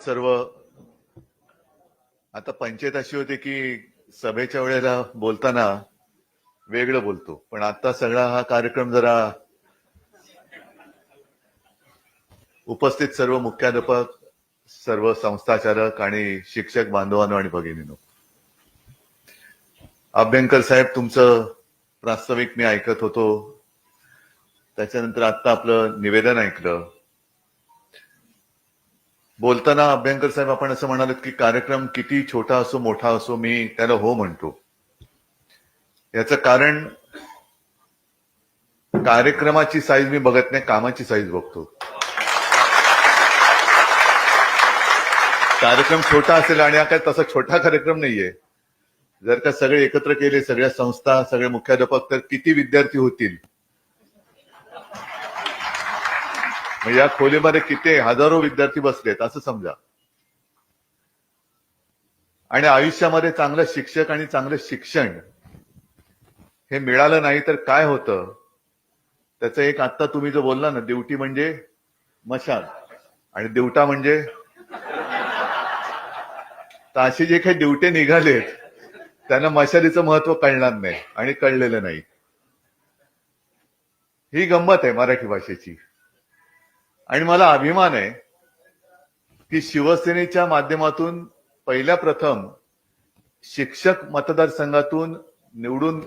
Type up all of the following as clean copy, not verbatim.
सर्व आता पंचायत अशी होती की सभेच्या वेळेला बोलताना वेगळं बोलतो, पण आता सगळा हा कार्यक्रम जरा उपस्थित सर्व मुख्याध्यापक, सर्व संस्थाचालक आणि शिक्षक बांधवांनो आणि भगिनींनो, अभ्यंकर साहेब तुमचं प्रास्ताविक मी ऐकत होतो. त्याच्यानंतर आता आपलं निवेदन ऐकलं. बोलताना अभ्यंकर साहेब आपण असं म्हणाल की कार्यक्रम किती छोटा असो मोठा असो मी त्याला हो म्हणतो. याचं कारण कार्यक्रमाची साईज मी बघत नाही, कामाची साईज बघतो. कार्यक्रम छोटा असेल आणि हा काय तसा छोटा कार्यक्रम नाहीये. जर का सगळे एकत्र केले, सगळ्या संस्था, सगळे मुख्याध्यापक, तर किती विद्यार्थी होतील. म्हणजे या खोलीमध्ये किती हजारो विद्यार्थी बसलेत असं समजा. आणि आयुष्यामध्ये चांगलं शिक्षक आणि चांगलं शिक्षण हे मिळालं नाही तर काय होतं त्याचं एक आत्ता तुम्ही जो बोलला ना, ड्युटी म्हणजे मशाल आणि दिवटा म्हणजे, तर असे जे काही ड्युटे निघालेत त्यांना मशालीचं महत्व कळणार नाही आणि कळलेलं नाही. ही गंमत आहे मराठी भाषेची. आणि मला अभिमान आहे की शिवसेनेच्या माध्यमातून पहिल्या प्रथम शिक्षक मतदारसंघातून निवडून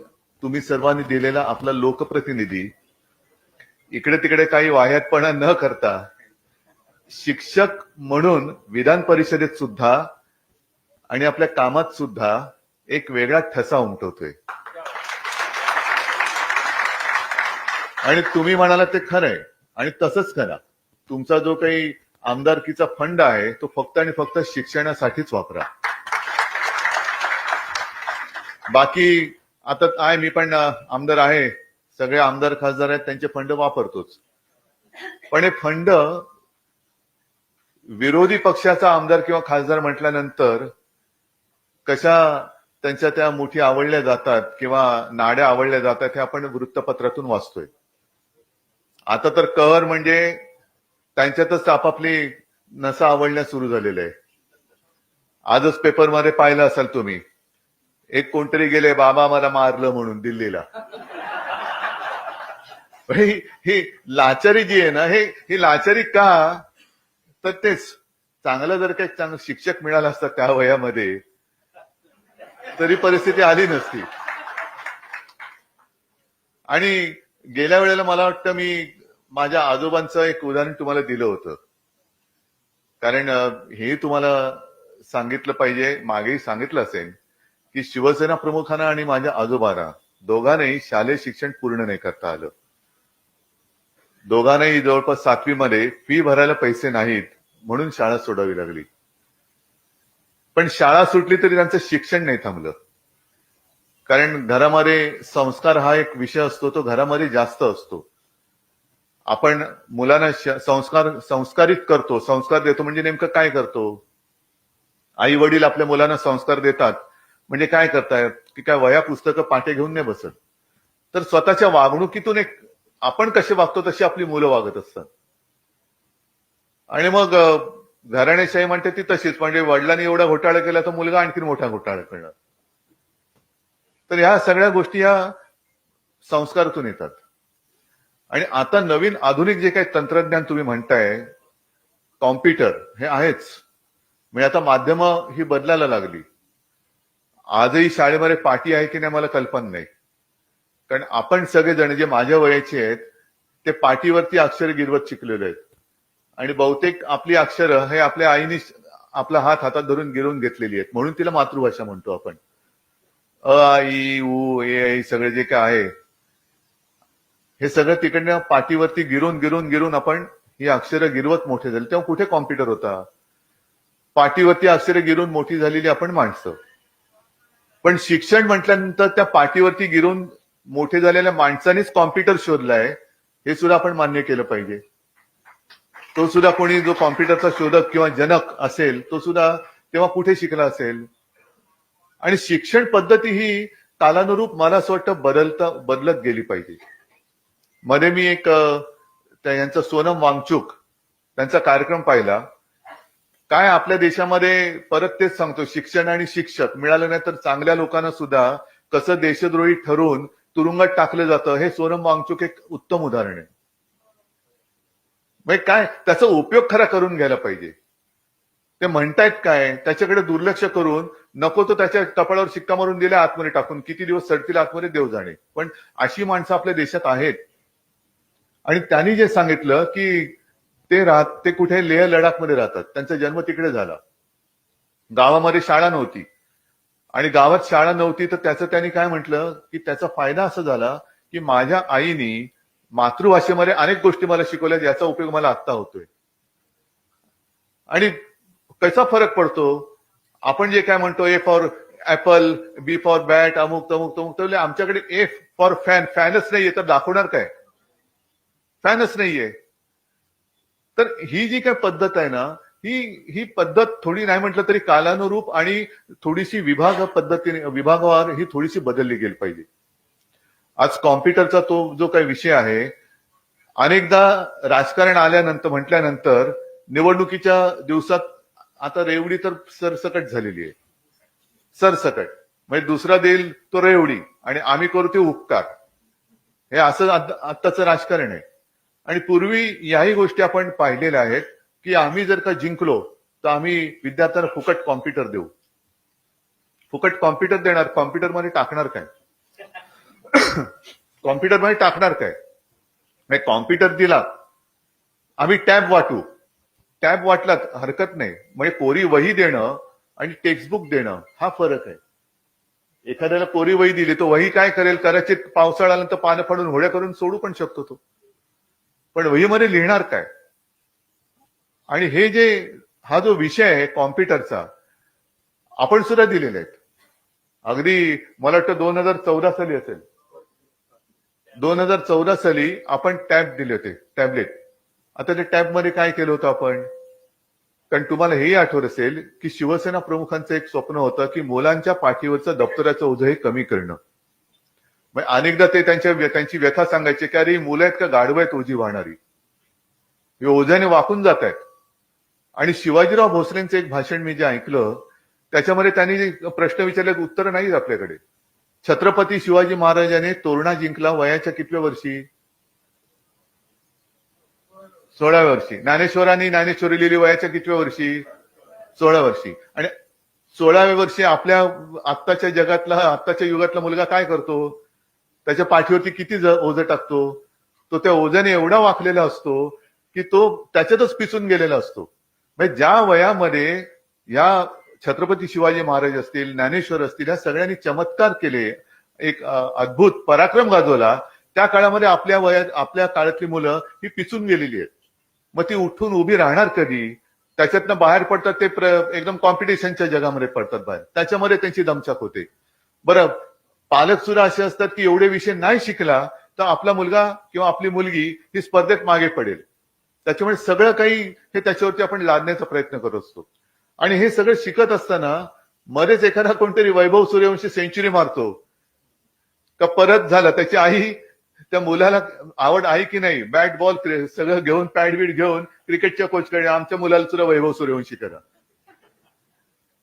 तुम्ही सर्वांनी दिलेला आपला लोकप्रतिनिधी इकडे तिकडे काही वाह्यातपणा न करता शिक्षक म्हणून विधान परिषदेत सुद्धा आणि आपल्या कामात सुद्धा एक वेगळा ठसा उमटवतोय. आणि तुम्ही म्हणाला ते खरंय आणि तसंच करा. तुमचा जो काही आमदारकीचा फंड आहे तो फक्त आणि फक्त शिक्षणासाठीच वापरा. बाकी आता आहे, मी पण आमदार आहे, सगळे आमदार खासदार आहेत, त्यांचे फंड वापरतोच. पण हे फंड विरोधी पक्षाचा आमदार किंवा खासदार म्हटल्यानंतर कशा त्यांच्या त्या मुठी आवडल्या जातात किंवा नाड्या आवडल्या जातात हे आपण वृत्तपत्रातून वाचतोय. आता तर कहर म्हणजे त्यांच्यातच आपापली नसा आवडण्यास सुरू झालेलं आहे. आजच पेपरमध्ये पाहिलं असाल तुम्ही, एक कोणतरी गेले बाबा मला मारलं म्हणून दिल्लीला. ही लाचारी जी आहे ना, ही लाचारी का, तर तेच चांगलं जर काही चांगलं शिक्षक मिळालं असतं त्या वयामध्ये तरी परिस्थिती आली नसती. आणि गेल्या वेळेला मला वाटतं मी माझ्या आजोबांचं एक उदाहरण तुम्हाला दिलं होतं, कारण हे तुम्हाला सांगितलं पाहिजे, मागेही सांगितलं असेल की शिवसेना प्रमुखांना आणि माझ्या आजोबांना दोघांनाही शालेय शिक्षण पूर्ण नाही करता आलं. दोघांनाही जवळपास 7वी मध्ये फी भरायला पैसे नाहीत म्हणून शाळा सोडावी लागली. पण शाळा सुटली तरी त्यांचं शिक्षण नाही थांबलं. कारण घरामध्ये संस्कार हा एक विषय असतो, तो घरामध्ये जास्त असतो. आपण मुलांना संस्कारित करतो, संस्कार देतो म्हणजे नेमकं काय करतो. आई वडील आपल्या मुलांना संस्कार देतात म्हणजे काय करतायत की काय वह्या पुस्तकं पाटे घेऊन नाही बसत, तर स्वतःच्या वागणुकीतून एक आपण कसे वागतो तशी आपली मुलं वागत असतात. आणि मग घराणेशाही म्हणते ती तशीच, म्हणजे वडिलांनी एवढा घोटाळा केला तर मुलगा आणखीन मोठा घोटाळा करणार. तर ह्या सगळ्या गोष्टी ह्या संस्कारातून येतात. आणि आता नवीन आधुनिक जे काही तंत्रज्ञान तुम्ही म्हणताय, कॉम्प्युटर हे आहेच. म्हणजे आता माध्यमं ही बदलायला लागली. आजही शाळेमध्ये पाटी आहे की नाही मला कल्पना नाही, कारण आपण सगळेजण जे माझ्या वयाचे आहेत ते पाटीवरती अक्षर गिरवत शिकलेले आहेत. आणि बहुतेक आपली अक्षरं हे आपल्या आईने आपला हात हातात धरून गिरवून घेतलेली आहेत, म्हणून तिला मातृभाषा म्हणतो आपण. अ आई उ ए सगळे जे काय आहे हे सगळं तिकडनं पाटीवरती गिरून गिरून गिरून आपण ही अक्षरं गिरवत मोठे झाले. तेव्हा कुठे कॉम्प्युटर होता. पाटीवरती अक्षरं गिरून मोठी झालेली आपण माणसं. पण शिक्षण म्हटल्यानंतर त्या पाटीवरती गिरून मोठे झालेल्या माणसानेच कॉम्प्युटर शोधलाय हे सुद्धा आपण मान्य केलं पाहिजे. तो सुद्धा कोणी जो कॉम्प्युटरचा शोधक किंवा जनक असेल तो सुद्धा तेव्हा कुठे शिकला असेल. आणि शिक्षण पद्धती ही कालानुरूप मला असं वाटतं बदलत गेली पाहिजे. मध्ये मी एक यांचा सोनम वांगचुक त्यांचा कार्यक्रम पाहिला. काय आपल्या देशामध्ये परत तेच सांगतो, शिक्षण आणि शिक्षक मिळालं नाही तर चांगल्या लोकांना सुद्धा कसं देशद्रोही ठरवून तुरुंगात टाकलं जातं, हे सोनम वांगचुक एक उत्तम उदाहरण आहे. म्हणजे काय त्याचा उपयोग खरा करून घ्यायला पाहिजे. ते म्हणतायत काय त्याच्याकडे दुर्लक्ष करून नको तो त्याच्या कपाळावर शिक्का मारून दिला आतमध्ये टाकून, किती दिवस सडतील आतमध्ये देव जाणे. पण अशी माणसं आपल्या देशात आहेत. आणि त्यांनी जे सांगितलं की ते कुठे लेह लडाखमध्ये राहतात, त्यांचा जन्म तिकडे झाला, गावामध्ये शाळा नव्हती आणि गावात शाळा नव्हती तर त्याचं त्यांनी काय म्हटलं की त्याचा फायदा असा झाला की माझ्या आईनी मातृभाषेमध्ये अनेक गोष्टी मला शिकवल्या, याचा उपयोग मला आत्ता होतोय. आणि कसा फरक पडतो, आपण जे काय म्हणतो A for apple, B for bat, अमुक तमुक तमुक, तर आमच्याकडे ए फॉर फॅनच नाहीये तर दाखवणार काय, फॅनच नाहीये. तर ही जी काय पद्धत आहे ना, ही पद्धत थोडी नाही म्हटलं तरी कालानुरूप आणि थोडीशी विभागवार ही थोडीशी बदलली गेली पाहिजे. आज कॉम्प्युटरचा तो जो काही विषय आहे, अनेकदा राजकारण आल्यानंतर म्हटल्यानंतर निवडणुकीच्या दिवसात आता रेवडी तर सरसकट झालेली आहे, सरसकट. म्हणजे दुसरा देईल तो रेवडी आणि आम्ही करू ते उपकार, हे असं आत्ताचं राजकारण आहे. आणि पूर्वी याही गोष्टी आपण पाहिलेल्या आहेत की आम्ही जर का जिंकलो तर आम्ही विद्यार्थ्यांना फुकट कॉम्प्युटर देऊ, फुकट कॉम्प्युटर देणार, कॉम्प्युटरमध्ये टाकणार काय, कॉम्प्युटरमध्ये टाकणार काय. म्हणजे कॉम्प्युटर दिला, आम्ही टॅब वाटू, टॅब वाटलात हरकत नाही. म्हणजे कोरी वही देणं आणि टेक्स्टबुक देणं हा फरक आहे. एखाद्याला कोरी वही दिली तो वही काय करेल, कदाचित पावसाळा आल्यानंतर पानं फाडून होड्या करून सोडू पण शकतो तो, पण वहीमध्ये लिहिणार काय. आणि हा जो विषय आहे कॉम्प्युटरचा, आपण सुद्धा दिलेले आहेत. अगदी मला वाटतं 2014 साली असेल, 2014 साली आपण टॅब दिले होते, टॅबलेट. आता त्या टॅबमध्ये काय केलं होतं आपण, कारण तुम्हाला हेही आठवत असेल की शिवसेना प्रमुखांचं एक स्वप्न होतं की मुलांच्या पाठीवरचं दप्तराचं ओझं हे कमी करणं. अनेकदा ते त्यांची व्यथा सांगायचे की अरे मुलं आहेत का गाढवं आहेत ओझी वाहणारी, हे ओझ्याने वाकून जात आहेत. आणि शिवाजीराव भोसलेंचं एक भाषण मी जे ऐकलं त्याच्यामध्ये त्यांनी प्रश्न विचारले, उत्तर नाहीत आपल्याकडे. छत्रपती शिवाजी महाराजांनी तोरणा जिंकला वयाच्या कितव्या वर्षी, 16व्या वर्षी. ज्ञानेश्वरांनी ज्ञानेश्वरी लिहिली वयाच्या कितव्या वर्षी, 16 वर्षी. आणि 16व्या वर्षी आपल्या आत्ताच्या युगातला मुलगा काय करतो, त्याच्या पाठीवरती किती ओझं टाकतो, तो त्या ओझ्याने एवढा वाकलेला असतो की तो त्याच्यातच पिसून गेलेला असतो. म्हणजे ज्या वयामध्ये या छत्रपती शिवाजी महाराज असतील, ज्ञानेश्वर असतील, या सगळ्यांनी चमत्कार केले, एक अद्भुत पराक्रम गाजवला, त्या काळामध्ये आपल्या काळातली मुलं ही पिचून गेलेली आहेत. मग ती उठून उभी राहणार कधी, त्याच्यातनं बाहेर पडतात ते एकदम कॉम्पिटिशनच्या जगामध्ये पडतात बाहेर, त्याच्यामध्ये त्यांची दमछाक होते. बरं, पालक सुद्धा असे असतात की एवढे विषय नाही शिकला तर आपला मुलगा किंवा आपली मुलगी ही स्पर्धेत मागे पडेल. त्याच्यामुळे सगळं काही हे त्याच्यावरती आपण लादण्याचा प्रयत्न करत असतो. आणि हे सगळं शिकत असताना मध्येच एखादा कोणतरी वैभव सूर्यवंशी सेंचुरी मारतो का, परत झालं त्याची आई, त्या मुलाला आवड आहे की नाही, बॅट बॉल सगळं घेऊन पॅड बीड घेऊन क्रिकेटच्या कोचकडे, आमच्या मुलाला सुद्धा वैभव सूर्यवंशी करा.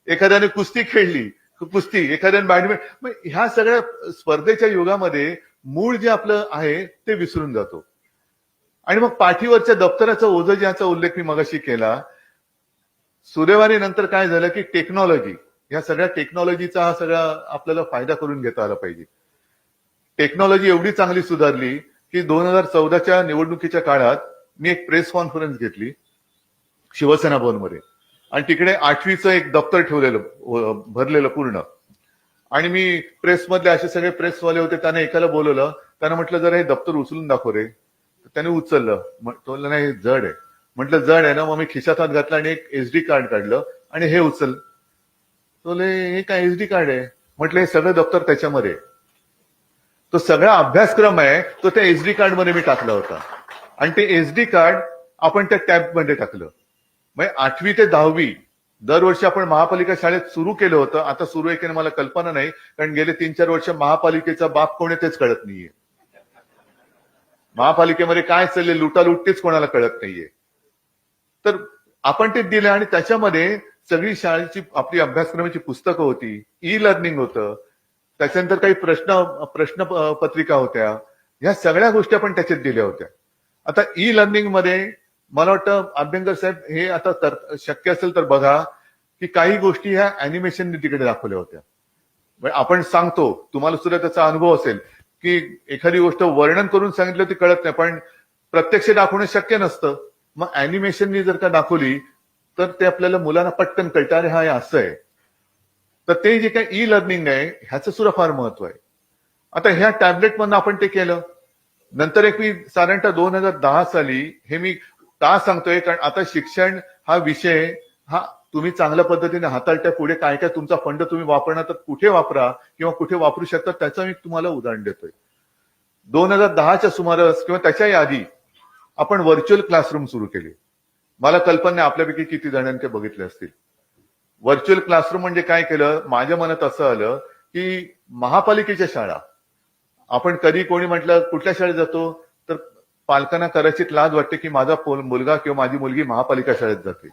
एखाद्याने कुस्ती खेळली, कुस्ती, एखाद्याने बॅडमिंटन. ह्या सगळ्या स्पर्धेच्या युगामध्ये मूळ जे आपलं आहे ते विसरून जातो. आणि मग पाठीवरच्या दप्तराचं ओझं ज्याचा उल्लेख मी मगाशी केला, सुदैवाने नंतर काय झालं की टेक्नॉलॉजी, ह्या सगळ्या टेक्नॉलॉजीचा हा सगळा आपल्याला फायदा करून घेता आला पाहिजे. टेक्नॉलॉजी एवढी चांगली सुधारली की 2014च्या निवडणुकीच्या काळात मी एक प्रेस कॉन्फरन्स घेतली शिवसेना भवनमध्ये, आणि तिकडे 8वीचं एक दप्तर ठेवलेलं भरलेलं पूर्ण. आणि मी प्रेसमधले असे सगळे प्रेसवाले होते, त्यांना एकाला बोलवलं, त्यांना म्हटलं जरा हे दप्तर उचलून दाखव रे. त्याने उचललं, तो नाही जड आहे. म्हटलं जड आहे ना, मग मी खिशात हात घातला आणि एक SD कार्ड काढलं आणि हे उचल. तो हे काय SD कार्ड आहे, म्हटलं हे सगळं दप्तर त्याच्यामध्ये. तो सगळा अभ्यासक्रम आहे तो त्या SD कार्ड मध्ये मी टाकला होता, आणि ते SD कार्ड आपण त्या टॅब मध्ये टाकलं. म्हणजे 8वी ते 10वी दरवर्षी आपण महापालिका शाळेत सुरू केलं होतं. आता सुरू आहे की मला कल्पना नाही, कारण गेले 3-4 वर्ष महापालिकेचा बाप कोण आहे तेच कळत नाहीये. महापालिकेमध्ये काय चालले लुटालुट तेच कोणाला कळत नाहीये. तर आपण ते दिलं आणि त्याच्यामध्ये सगळी शाळेची आपली अभ्यासक्रमाची पुस्तकं होती, ई लर्निंग होतं, त्याच्यानंतर काही प्रश्न पत्रिका होत्या. ह्या सगळ्या गोष्टी आपण त्याच्यात दिल्या होत्या. आता ई लर्निंग मध्ये मला वाटतं अभ्यंकर साहेब हे आता शक्य असेल तर बघा की काही गोष्टी ह्या अॅनिमेशनने तिकडे दाखवल्या होत्या. म्हणजे आपण सांगतो, तुम्हाला सुद्धा त्याचा अनुभव असेल की एखादी गोष्ट वर्णन करून सांगितलं ती कळत नाही, पण प्रत्यक्ष दाखवणं शक्य नसतं. मग अॅनिमेशननी जर का दाखवली तर ते आपल्याला मुलांना पटकन कळतं, अरे हा हे असं आहे. तर ते जे काही ई लर्निंग आहे ह्याचं सुद्धा फार महत्व आहे. आता ह्या टॅबलेटमधनं आपण ते केलं. नंतर एक मी साधारणतः 2010 साली हे मी का सांगतोय, कारण आता शिक्षण हा विषय हा तुम्ही चांगल्या पद्धतीने हाताळत्या, पुढे काय काय तुमचा फंड तुम्ही वापरणार तर कुठे वापरा किंवा कुठे वापरू शकता त्याचं मी तुम्हाला उदाहरण देतोय. 2010च्या सुमारास किंवा त्याच्याही आधी आपण व्हर्च्युअल क्लासरूम सुरू केले. मला कल्पना नाही आपल्यापैकी किती जणांनी ते बघितले असतील. व्हर्च्युअल क्लासरूम म्हणजे काय केलं, माझ्या मनात असं आलं की महापालिकेच्या शाळा, आपण कधी कोणी म्हटलं कुठल्या शाळेत जातो तर पालकांना कदाचित लाज वाटते की माझा मुलगा किंवा माझी मुलगी महापालिका शाळेत जाते.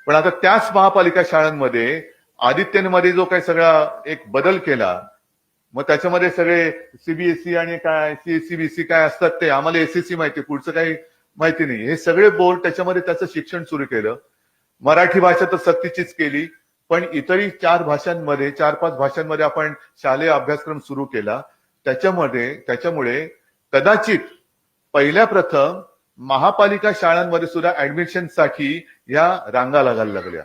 पण आता त्याच महापालिका शाळांमध्ये आदित्यमध्ये जो काही सगळा एक बदल केला, मग त्याच्यामध्ये सगळे सीबीएसई आणि काय सीबीएसई काय असतात ते आम्हाला एसएससी माहिती, पुढचं काही माहिती नाही. हे सगळे बोर्ड त्याच्यामध्ये त्याचं शिक्षण सुरू केलं. मराठी भाषा तर सक्तीचीच केली, पण इतरही 4-5 भाषांमध्ये आपण शालेय अभ्यासक्रम सुरू केला. त्याच्यामुळे कदाचित पहिल्या प्रथम महापालिका शाळांमध्ये सुद्धा ऍडमिशनसाठी या रांगा लागायला लागल्या.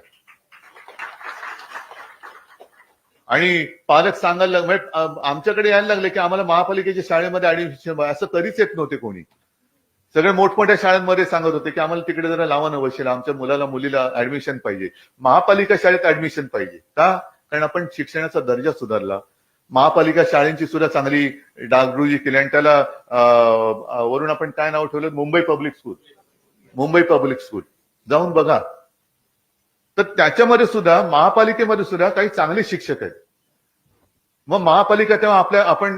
आणि पालक सांगायला आमच्याकडे यायला लागले की आम्हाला महापालिकेच्या शाळेमध्ये ऍडमिशन, असं कधीच येत नव्हते कोणी. सगळे मोठमोठ्या शाळांमध्ये सांगत होते की आम्हाला तिकडे जरा लावा ना वशिला, आमच्या मुलाला मुलीला ऍडमिशन पाहिजे, महापालिका शाळेत ऍडमिशन पाहिजे. का? कारण आपण शिक्षणाचा दर्जा सुधारला, महापालिका शाळेंची सुद्धा चांगली डागडुजी केली आणि त्याला वरून आपण काय नाव ठेवलं, मुंबई पब्लिक स्कूल. जाऊन बघा. तर त्याच्यामध्ये सुद्धा महापालिकेमध्ये सुद्धा काही चांगले शिक्षक आहेत. मग महापालिका तेव्हा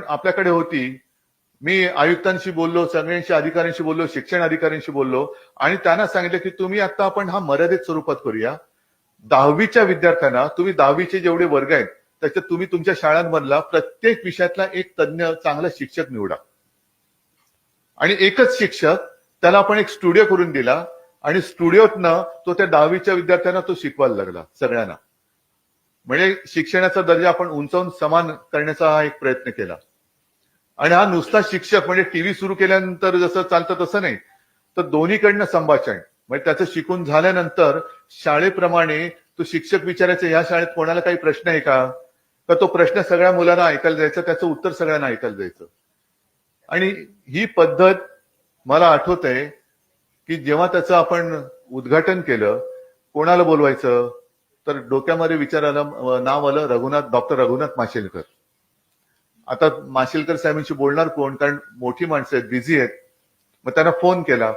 आपल्याकडे होती. मी आयुक्तांशी बोललो, सगळ्यांशी अधिकाऱ्यांशी बोललो, शिक्षण अधिकाऱ्यांशी बोललो आणि त्यांना सांगितलं की तुम्ही आता आपण हा मर्यादित स्वरूपात करूया. 10वीच्या विद्यार्थ्यांना, तुम्ही 10वीचे जेवढे वर्ग आहेत त्याच्यात तुम्ही तुमच्या शाळांमधला प्रत्येक विषयातला एक तज्ञ चांगला शिक्षक निवडा आणि एकच शिक्षक, त्याला आपण एक स्टुडिओ करून दिला आणि स्टुडिओतनं तो त्या 10वीच्या विद्यार्थ्यांना तो शिकवायला लागला सगळ्यांना. म्हणजे शिक्षणाचा दर्जा आपण उंचावून समान करण्याचा हा एक प्रयत्न केला. आणि हा नुसता शिक्षक म्हणजे टीव्ही सुरू केल्यानंतर जसं चालतं तसं नाही, तर दोन्हीकडनं संभाषण. म्हणजे त्याचं शिकून झाल्यानंतर शाळेप्रमाणे तो शिक्षक विचारायचा, या शाळेत कोणाला काही प्रश्न आहे का, तर तो प्रश्न सगळ्या मुलांना ऐकायला जायचा, त्याचं उत्तर सगळ्यांना ऐकायला जायचं. आणि ही पद्धत मला आठवत आहे की जेव्हा त्याचं आपण उद्घाटन केलं, कोणाला बोलवायचं तर डोक्यामध्ये विचार आला, नाव आलं डॉक्टर रघुनाथ माशेलकर. आता माशेलकर साहेबांशी बोलणार कोण, कारण मोठी माणसं आहेत, बिझी आहेत. मग त्यांना फोन केला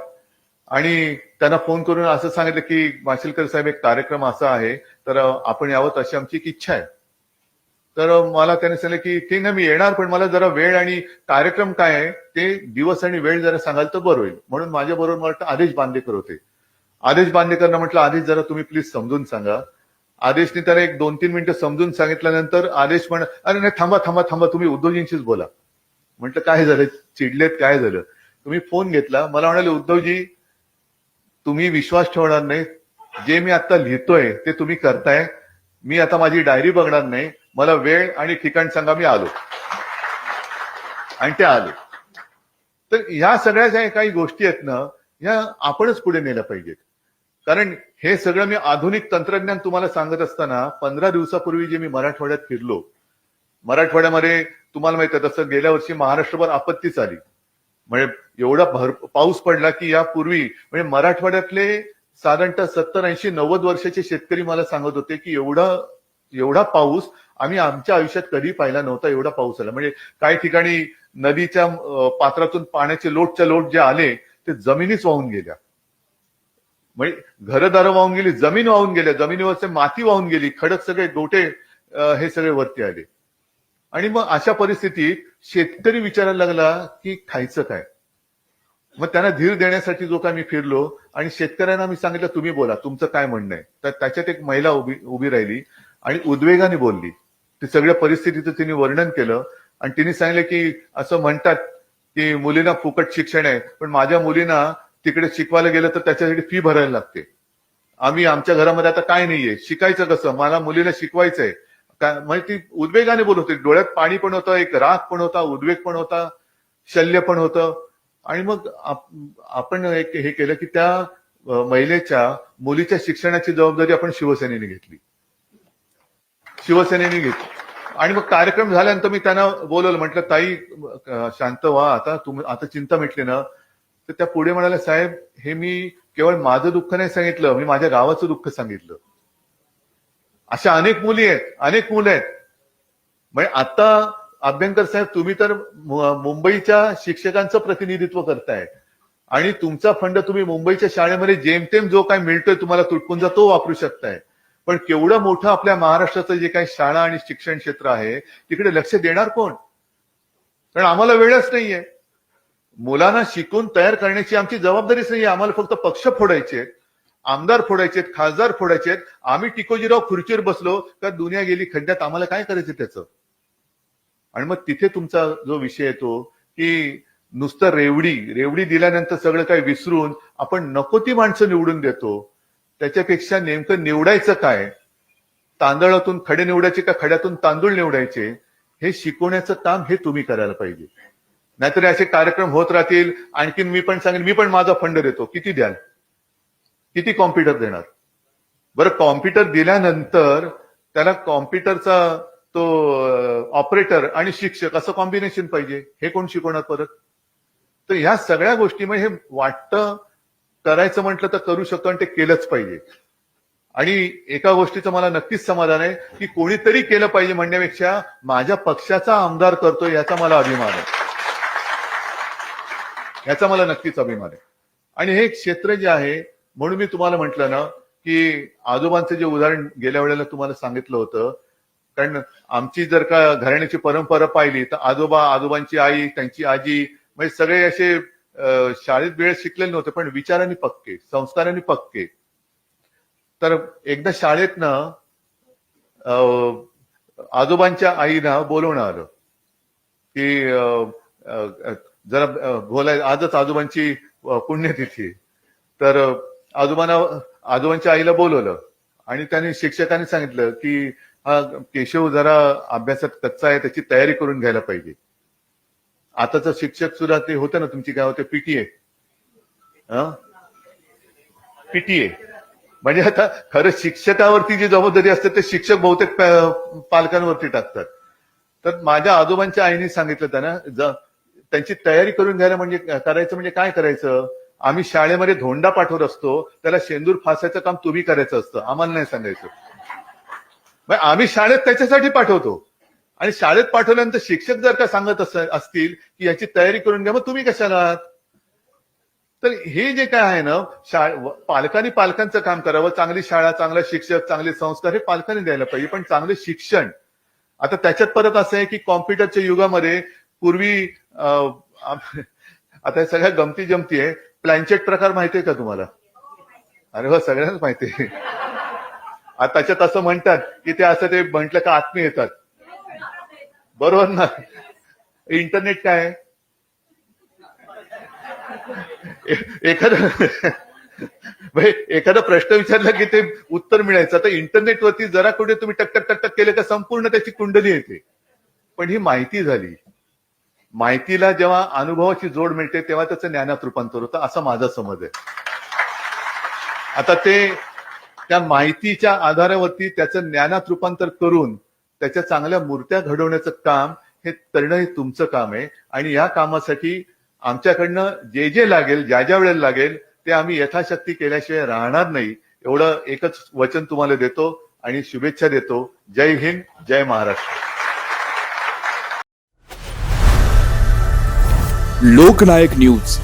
आणि त्यांना फोन करून असं सांगितलं की माशेलकर साहेब एक कार्यक्रम असा आहे तर आपण यावं अशी आमची एक इच्छा आहे. तर मला त्याने सांगितलं की ठीक आहे मी येणार, पण मला जरा वेळ आणि कार्यक्रम काय आहे ते दिवस आणि वेळ जरा सांगाल तर बरं होईल. म्हणून माझ्या बरोबर म्हटलं आदेश बांदेकर होते. आदेश बांदेकरना म्हटलं आदेश जरा तुम्ही प्लीज समजून सांगा. आदेशने त्याला एक 2-3 मिनिटं समजून सांगितल्यानंतर आदेश अरे नाही थांबा तुम्ही उद्धवजींशीच बोला. म्हटलं काय झालं, चिडलेत, काय झालं? तुम्ही फोन घेतला, मला म्हणाले उद्धवजी तुम्ही विश्वास ठेवणार नाही, जे मी आता लिहितोय ते तुम्ही करताय, मी आता माझी डायरी बघणार नाही, मला वेळ आणि ठिकाण सांगा, मी आलो. आणि ते आले. तर ह्या सगळ्या ज्या काही गोष्टी आहेत ना, ह्या आपणच पुढे नेल्या पाहिजेत. कारण हे सगळं मी आधुनिक तंत्रज्ञान तुम्हाला सांगत असताना 15 दिवसापूर्वी जे मी मराठवाड्यात फिरलो, मराठवाड्यामध्ये तुम्हाला माहिती आहे तसं गेल्या वर्षी महाराष्ट्रभर आपत्तीच आली. म्हणजे एवढा पाऊस पडला की यापूर्वी म्हणजे मराठवाड्यातले साधारणतः 70-80-90 वर्षाचे शेतकरी मला सांगत होते की एवढा पाऊस आम्ही आमच्या आयुष्यात कधी पाहिला नव्हता. एवढा पाऊस आला म्हणजे काही ठिकाणी नदीच्या पात्रातून पाण्याचे लोटच्या लोट जे आले ते जमिनीच वाहून गेल्या. म्हणजे घरदारं वाहून गेली, जमीन वाहून गेल्या, जमिनीवरचे माती वाहून गेली, खडक सगळे गोटे हे सगळे वरती आले. आणि मग अशा परिस्थितीत शेतकरी विचारायला लागला की खायचं काय. मग त्यांना धीर देण्यासाठी जो काय मी फिरलो आणि शेतकऱ्यांना मी सांगितलं तुम्ही बोला तुमचं काय म्हणणं आहे. तर त्याच्यात एक महिला उभी राहिली आणि उद्वेगाने बोलली. ती सगळ्या परिस्थितीचं तिने वर्णन केलं आणि तिने सांगितलं की असं म्हणतात की मुलींना फुकट शिक्षण आहे, पण माझ्या मुलींना तिकडे शिकवायला गेलं तर त्याच्यासाठी फी भरायला लागते. आम्ही आमच्या घरामध्ये आता काय नाहीये, शिकायचं कसं, मला मुलीला शिकवायचंय. म्हणजे ती उद्वेगाने बोलत होती, डोळ्यात पाणी पण होतं, एक राग पण होता, उद्वेग पण होता, शल्य पण होतं. आणि मग आपण एक हे केलं की त्या महिलेच्या मुलीच्या शिक्षणाची जबाबदारी आपण शिवसेनेने घेतली. आणि मग कार्यक्रम झाल्यानंतर मी त्यांना बोलवलं, म्हटलं ताई शांत व्हा, आता चिंता मिटली ना. तर त्या पुढे म्हणाल्या साहेब हे मी केवळ माझं दुःख नाही सांगितलं, मी माझ्या गावाचं दुःख सांगितलं. अशा अनेक मुली आहेत, अनेक मुलं आहेत. म्हणजे आता अभ्यंकर साहेब तुम्ही तर मुंबईच्या शिक्षकांचं प्रतिनिधित्व करताय आणि तुमचा फंड तुम्ही मुंबईच्या शाळेमध्ये जेमतेम जो काय मिळतोय तुम्हाला तुटपुंजा तो वापरू शकताय. पण केवढं मोठं आपल्या महाराष्ट्राचं जे काही शाळा आणि शिक्षण क्षेत्र आहे तिकडे लक्ष देणार कोण? कारण आम्हाला वेळच नाहीये. मुलांना शिकून तयार करण्याची आमची जबाबदारीच नाहीये. आम्हाला फक्त पक्ष फोडायचे, आमदार फोडायचे, खासदार फोडायचे. आम्ही टिकोजीराव खुर्चीवर बसलो तर दुनिया गेली खड्ड्यात, आम्हाला काय करायचं त्याचं? आणि मग तिथे तुमचा जो विषय येतो की नुसतं रेवडी दिल्यानंतर सगळं काही विसरून आपण नको ती माणसं निवडून देतो. त्याच्यापेक्षा नेमकं निवडायचं काय, तांदळातून खडे निवडायचे का खड्यातून तांदूळ निवडायचे, हे शिकवण्याचं काम हे तुम्ही करायला पाहिजे. नाहीतर असे कार्यक्रम होत राहतील. आणखीन मी पण सांगेन, मी पण माझा फंड देतो, किती द्याल, किती कॉम्प्युटर देणार? बरं कॉम्प्युटर दिल्यानंतर त्याला कॉम्प्युटरचा तो ऑपरेटर आणि शिक्षक असं कॉम्बिनेशन पाहिजे, हे कोण शिकवणार परत? तर ह्या सगळ्या गोष्टी म्हणजे हे वाटतं करायचं म्हटलं तर करू शकतो आणि ते केलंच पाहिजे. आणि एका गोष्टीचं मला नक्कीच समाधान आहे की कोणीतरी केलं पाहिजे म्हणण्यापेक्षा माझ्या पक्षाचा आमदार करतोय याचा मला अभिमान आहे, याचा मला नक्कीच अभिमान आहे. आणि हे क्षेत्र जे आहे म्हणून मी तुम्हाला म्हटलं ना की आजोबांचं जे उदाहरण गेल्या वेळेला तुम्हाला सांगितलं होतं, कारण आमची जर का घराण्याची परंपरा पाहिली तर आजोबांची आई, त्यांची आजी म्हणजे सगळे असे शाळेत वेळेत शिकलेले नव्हते पण विचारांनी पक्के, संस्कारांनी पक्के. तर एकदा शाळेतनं आजोबांच्या आईना बोलवणं आलं की जरा बोलाय, आजच आजोबांची पुण्यतिथी. तर आजोबांच्या आईला बोलवलं आणि त्यांनी शिक्षकांनी सांगितलं की हा केशव जरा अभ्यासात कच्चा आहे, त्याची तयारी करून घ्यायला पाहिजे. आताचं शिक्षक सुद्धा ते होतं ना तुमची काय होते, पीटीए. म्हणजे आता खरं शिक्षकावरती जी जबाबदारी असते ते शिक्षक बहुतेक पालकांवरती टाकतात. तर माझ्या आजोबांच्या आईने सांगितलं त्यांना त्यांची तयारी करून घ्यायला म्हणजे करायचं म्हणजे काय करायचं, आम्ही शाळेमध्ये धोंडा पाठवत असतो, त्याला शेंदूर फासायचं काम तुम्ही करायचं असतं, आम्हाला नाही सांगायचं. आम्ही शाळेत त्याच्यासाठी पाठवतो आणि शाळेत पाठवल्यानंतर शिक्षक जर का सांगत असतील की याची तयारी करून घ्या, मग तुम्ही कशाला? तर हे जे काय आहे ना, पालकांनी पालकांचं काम करावं. चांगली शाळा, चांगला शिक्षक, चांगले संस्कार हे पालकांनी द्यायला पाहिजे. पण चांगले शिक्षण आता त्याच्यात परत असं आहे की कॉम्प्युटरच्या युगामध्ये पूर्वी आता सगळ्या गमती जमती आहे. प्लॅनचेट प्रकार माहितीये का तुम्हाला? अरे हो, सगळ्यांनाच माहिती आहे. आता त्याच्यात असं म्हणतात की ते असं ते म्हटलं का आत्मी येतात, बरोबर ना? इंटरनेट काय आहे? एखादा प्रश्न विचारला की ते उत्तर मिळायचं. तर इंटरनेटवरती जरा कुठे तुम्ही टक केले का संपूर्ण त्याची कुंडली येते. पण ही माहिती झाली. माहितीला जेव्हा अनुभवाची जोड मिळते तेव्हा त्याचं ज्ञानात रूपांतर होतं, असा माझा समज आहे. आता त्या माहितीच्या आधारावरती त्याचं ज्ञानात रूपांतर करून त्याच्या चांगल्या मूर्त्या घडवण्याचं काम हे करणं हे तुमचं काम आहे. आणि या कामासाठी आमच्याकडनं जे लागेल, ज्या वेळेला लागेल ते आम्ही यथाशक्ती केल्याशिवाय राहणार नाही, एवढं एकच वचन तुम्हाला देतो आणि शुभेच्छा देतो. जय हिंद, जय महाराष्ट्र. लोकनायक न्यूज